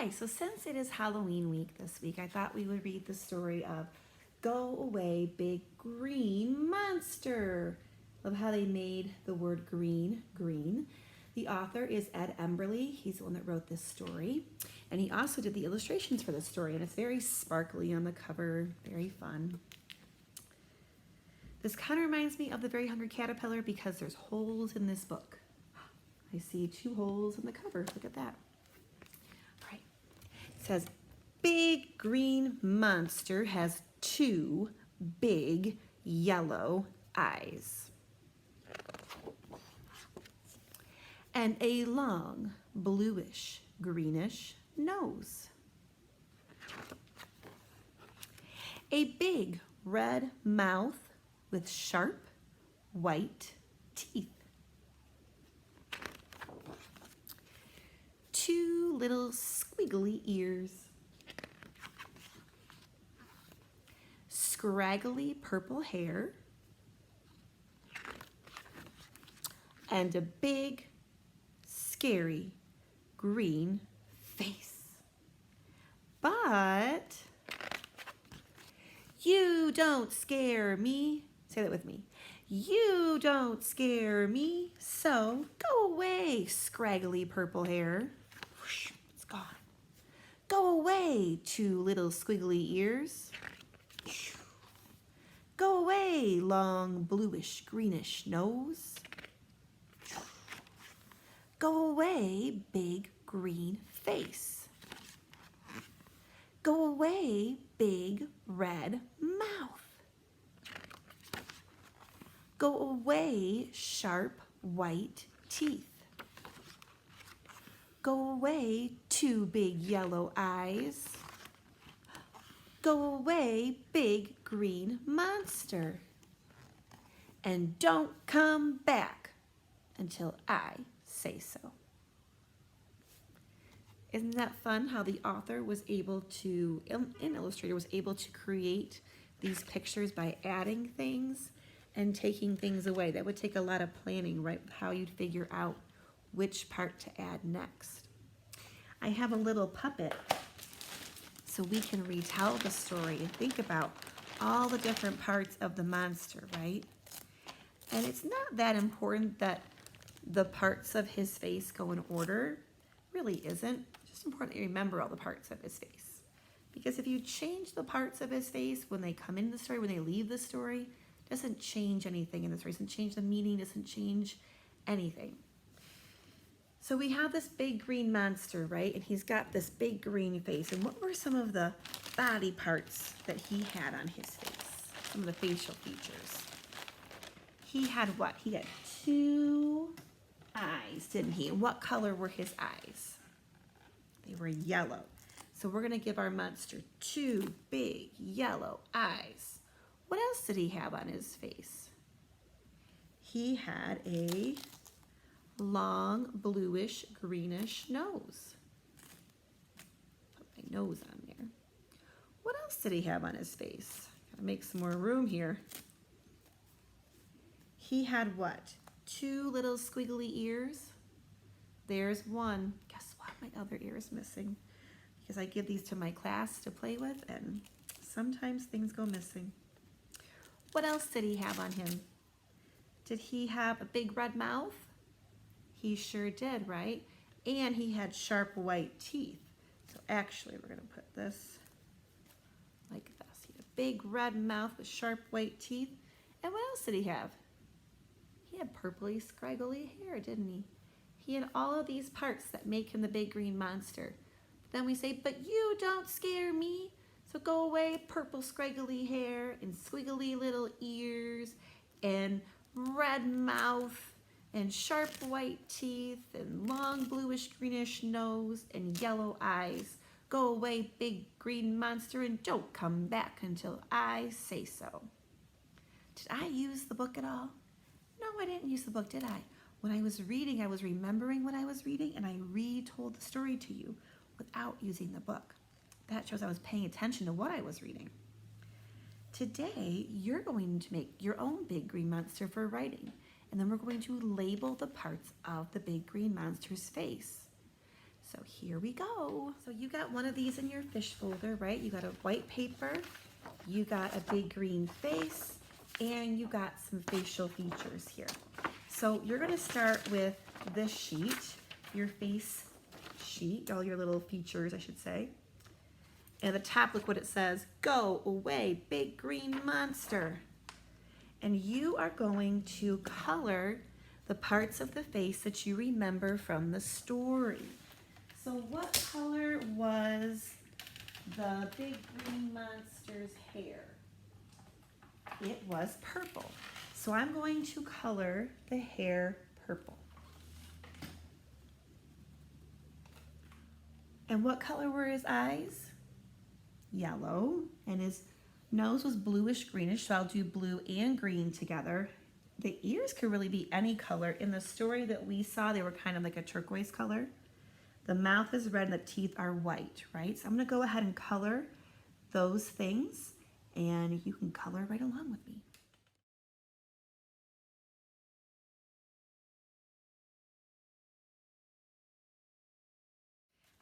Hi, so since it is Halloween week this week, I thought we would read the story of Go Away Big Green Monster. Love how they made the word green, green. The author is Ed Emberley. He's the one that wrote this story. And he also did the illustrations for this story, and it's very sparkly on the cover, very fun. This kind of reminds me of The Very Hungry Caterpillar because there's holes in this book. I see 2 holes in the cover. Look at that. All right. It says, Big Green Monster has 2 big yellow eyes and a long bluish greenish nose. A big red mouth with sharp white teeth. 2 little squiggly ears. Scraggly purple hair. And a big, scary green face. But you don't scare me. Say that with me. You don't scare me, so go away, scraggly purple hair. Whoosh, it's gone. Go away, 2 little squiggly ears. Go away, long bluish greenish nose. Go away, big green face. Go away, big red mouth. Go away, sharp white teeth. Go away, 2 big yellow eyes. Go away, big green monster. And don't come back until I say so. Isn't that fun how the author was able to, an illustrator was able to create these pictures by adding things and taking things away? That would take a lot of planning, right? How you'd figure out which part to add next. I have a little puppet so we can retell the story and think about all the different parts of the monster, right? And it's not that important that the parts of his face go in order. Really isn't. It's just important that you remember all the parts of his face. Because if you change the parts of his face when they come into the story, when they leave the story, it doesn't change anything in the story. It doesn't change the meaning, doesn't change anything. So we have this big green monster, right? And he's got this big green face. And what were some of the body parts that he had on his face? Some of the facial features. He had what? He had 2 eyes, didn't he? And what color were his eyes? They were yellow. So we're going to give our monster 2 big yellow eyes. What else did he have on his face? He had a long bluish greenish nose. Put my nose on there. What else did he have on his face? Gotta make some more room here. He had what? 2 little squiggly ears. There's one. Guess what? My other ear is missing because I give these to my class to play with and sometimes things go missing. What else did he have on him? Did he have a big red mouth? He sure did, right? And he had sharp white teeth. So actually we're gonna put this like this. He had a big red mouth with sharp white teeth. And what else did he have? He had purpley, scraggly hair, didn't he? He had all of these parts that make him the big green monster. Then we say, but you don't scare me. So go away, purple scraggly hair and squiggly little ears and red mouth and sharp white teeth and long bluish greenish nose and yellow eyes. Go away, big green monster, and don't come back until I say so. Did I use the book at all? No, I didn't use the book, did I? When I was reading, I was remembering what I was reading, and I retold the story to you without using the book. That shows I was paying attention to what I was reading. Today, you're going to make your own big green monster for writing, and then we're going to label the parts of the big green monster's face. So here we go. So you got one of these in your fish folder, right? You got a white paper, you got a big green face, and you got some facial features here. So you're gonna start with this sheet, your face sheet, all your little features, I should say. And at the top, look what it says, "Go away, big green monster." And you are going to color the parts of the face that you remember from the story. So what color was the big green monster's hair? It was purple. So I'm going to color the hair purple. And what color were his eyes? Yellow. And his nose was bluish greenish, so I'll do blue and green together. The ears could really be any color. In the story that we saw, they were kind of like a turquoise color. The mouth is red and the teeth are white, right? So I'm gonna go ahead and color those things, and you can color right along with me.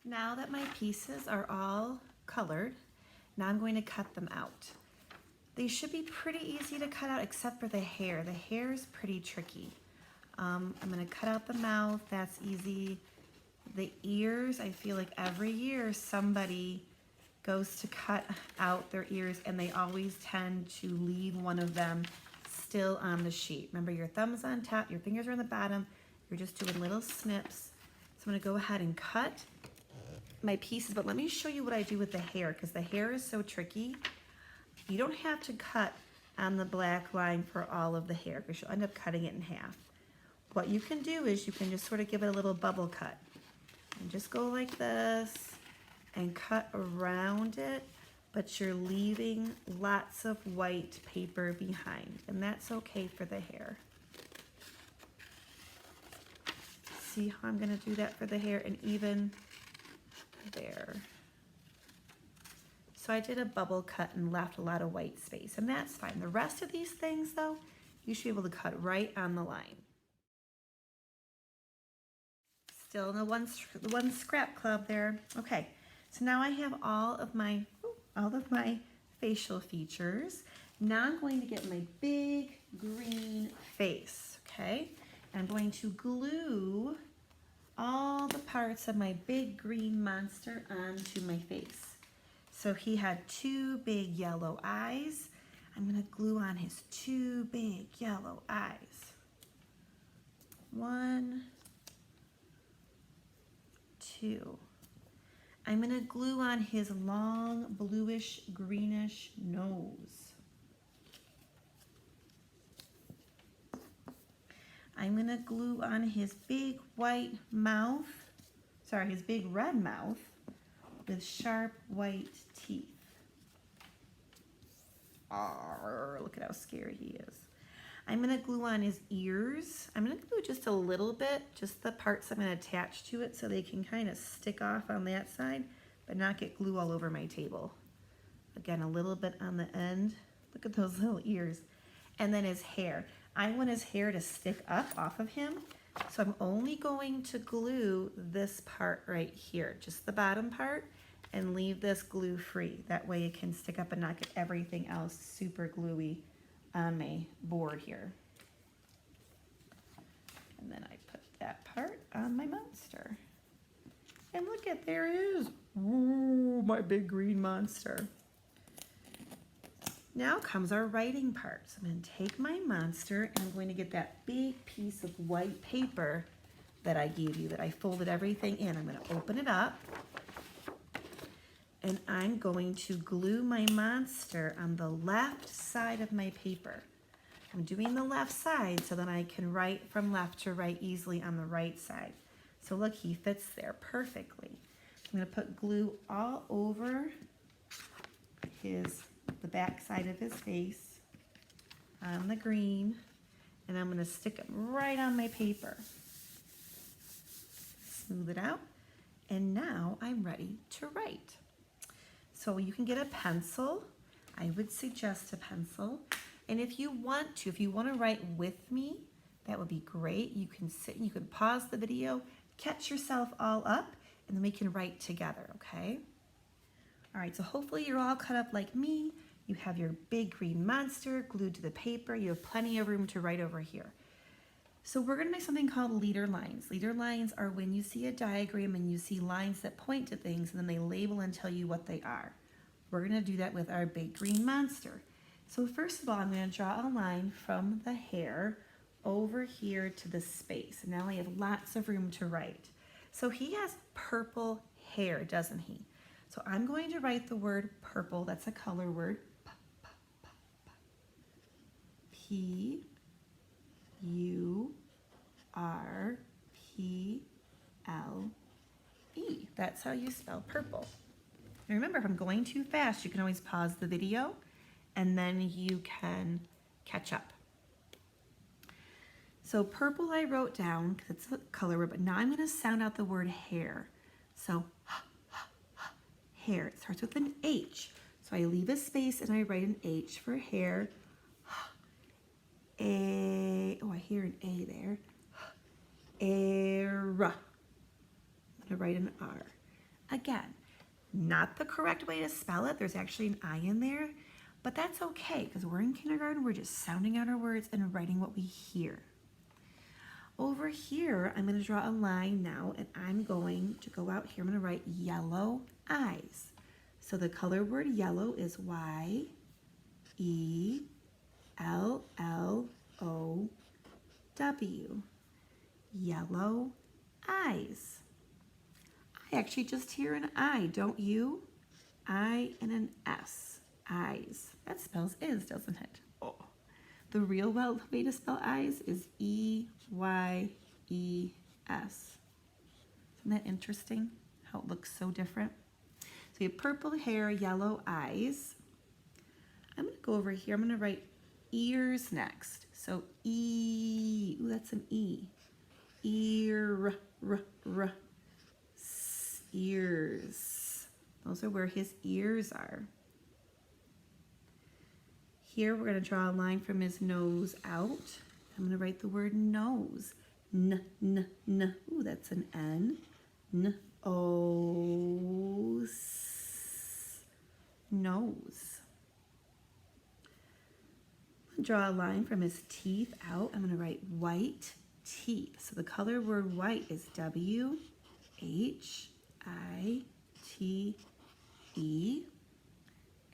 Now that my pieces are all colored, now I'm going to cut them out. They should be pretty easy to cut out except for the hair. The hair is pretty tricky. I'm gonna cut out the mouth, that's easy. The ears, I feel like every year somebody goes to cut out their ears and they always tend to leave one of them still on the sheet. Remember, your thumb's on top, your fingers are on the bottom, you're just doing little snips. So I'm gonna go ahead and cut my pieces, but let me show you what I do with the hair, because the hair is so tricky. You don't have to cut on the black line for all of the hair, because you'll end up cutting it in half. What you can do is you can just sort of give it a little bubble cut. And just go like this and cut around it, but you're leaving lots of white paper behind, and that's okay for the hair. See how I'm gonna do that for the hair, and even there. So I did a bubble cut and left a lot of white space, and that's fine. The rest of these things though, you should be able to cut right on the line. Still in the one scrap club there. Okay, so now I have all of my facial features. Now I'm going to get my big green face, okay? I'm going to glue all the parts of my big green monster onto my face. So he had two big yellow eyes. I'm gonna glue on his two big yellow eyes. 1, 2. I'm gonna glue on his long bluish greenish nose. I'm gonna glue on his big white mouth, his big red mouth with sharp white teeth. Arr, look at how scary he is. I'm gonna glue on his ears. I'm gonna glue just a little bit, just the parts I'm gonna attach to it so they can kind of stick off on that side, but not get glue all over my table. Again, a little bit on the end. Look at those little ears. And then his hair. I want his hair to stick up off of him, so I'm only going to glue this part right here, just the bottom part, and leave this glue free. That way it can stick up and not get everything else super gluey on my board here. And then I put that part on my monster. And look at, there it is. Ooh, my big green monster. Now comes our writing part. So I'm going to take my monster and I'm going to get that big piece of white paper that I gave you, that I folded everything in. I'm going to open it up and I'm going to glue my monster on the left side of my paper. I'm doing the left side so that I can write from left to right easily on the right side. So look, he fits there perfectly. I'm going to put glue all over the back side of his face on the green, and I'm going to stick it right on my paper. Smooth it out, and now I'm ready to write. So you can get a pencil. I would suggest a pencil, and if you want to write with me, that would be great. You can sit and you can pause the video, catch yourself all up, and then we can write together, okay? All right, so hopefully you're all cut up like me. You have your big green monster glued to the paper. You have plenty of room to write over here. So we're gonna make something called leader lines. Leader lines are when you see a diagram and you see lines that point to things and then they label and tell you what they are. We're gonna do that with our big green monster. So first of all, I'm gonna draw a line from the hair over here to the space. And now I have lots of room to write. So he has purple hair, doesn't he? So I'm going to write the word purple, that's a color word. P-U-R-P-L-E. That's how you spell purple. And remember, if I'm going too fast, you can always pause the video and then you can catch up. So purple I wrote down because it's a color word, but now I'm going to sound out the word hair. So hair, it starts with an H. So I leave a space and I write an H for hair. I hear an A there. Air. I'm going to write an R. Again, not the correct way to spell it. There's actually an I in there, but that's okay because we're in kindergarten. We're just sounding out our words and writing what we hear. Over here, I'm going to draw a line now, and I'm going to go out here. I'm going to write yellow eyes. So the color word yellow is Y-E-L-L-O-W. Yellow eyes. I actually just hear an I, don't you? I and an S. Eyes. That spells is, doesn't it? Oh. The real way to spell eyes is E-Y-E-S. Isn't that interesting how it looks so different? So you have purple hair, yellow eyes. I'm going to go over here. I'm going to write ears next. So E, ooh, that's an E. Ear, ears. Those are where his ears are. Here we're going to draw a line from his nose out. I'm going to write the word nose. N. Ooh, that's an N. Nose. I'm going to draw a line from his teeth out. I'm going to write white teeth. So the color word white is W-H-I-T-E.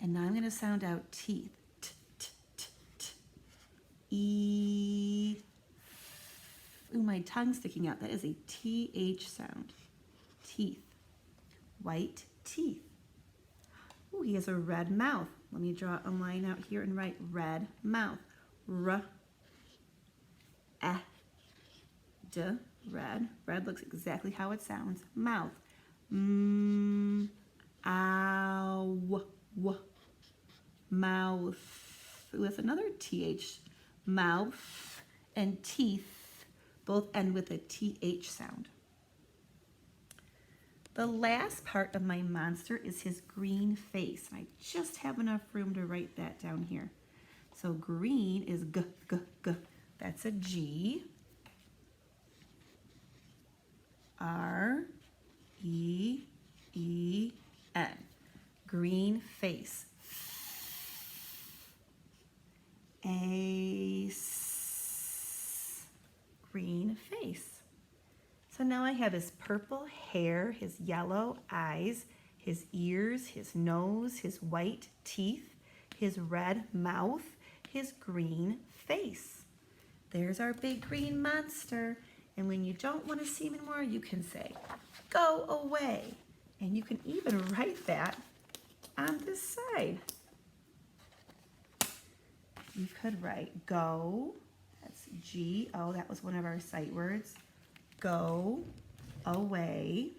And now I'm going to sound out teeth. E. Ooh, my tongue's sticking out. That is a TH sound. Teeth. White teeth. Ooh, he has a red mouth. Let me draw a line out here and write red mouth. R. E. D. Red. Red looks exactly how it sounds. Mouth. M. Ow. W. Mouth. Ooh, that's another TH. Mouth and teeth both end with a TH sound. The last part of my monster is his green face. And I just have enough room to write that down here. So green is G. That's a G. R-E-E-N. Green face. Green face. So now I have his purple hair, his yellow eyes, his ears, his nose, his white teeth, his red mouth, his green face. There's our big green monster. And when you don't want to see him anymore, you can say, go away. And you can even write that on this side. You could write go, that's G-O, that was one of our sight words. Go away.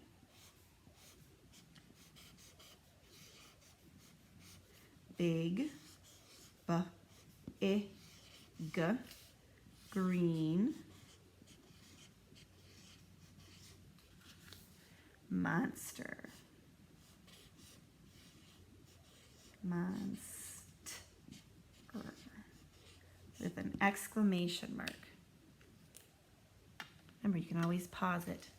Big, B-I-G, green, monster. With an exclamation mark. Remember, you can always pause it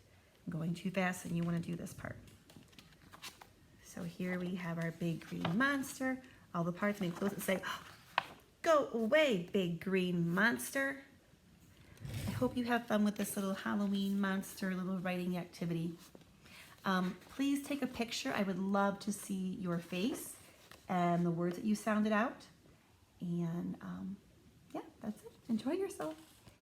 I'm going too fast and you want to do this part. So here we have our big green monster. All the parts, we close it and say, go away, big green monster. I hope you have fun with this little Halloween monster little writing activity. Please take a picture. I would love to see your face and the words that you sounded out. And yeah, that's it. Enjoy yourself.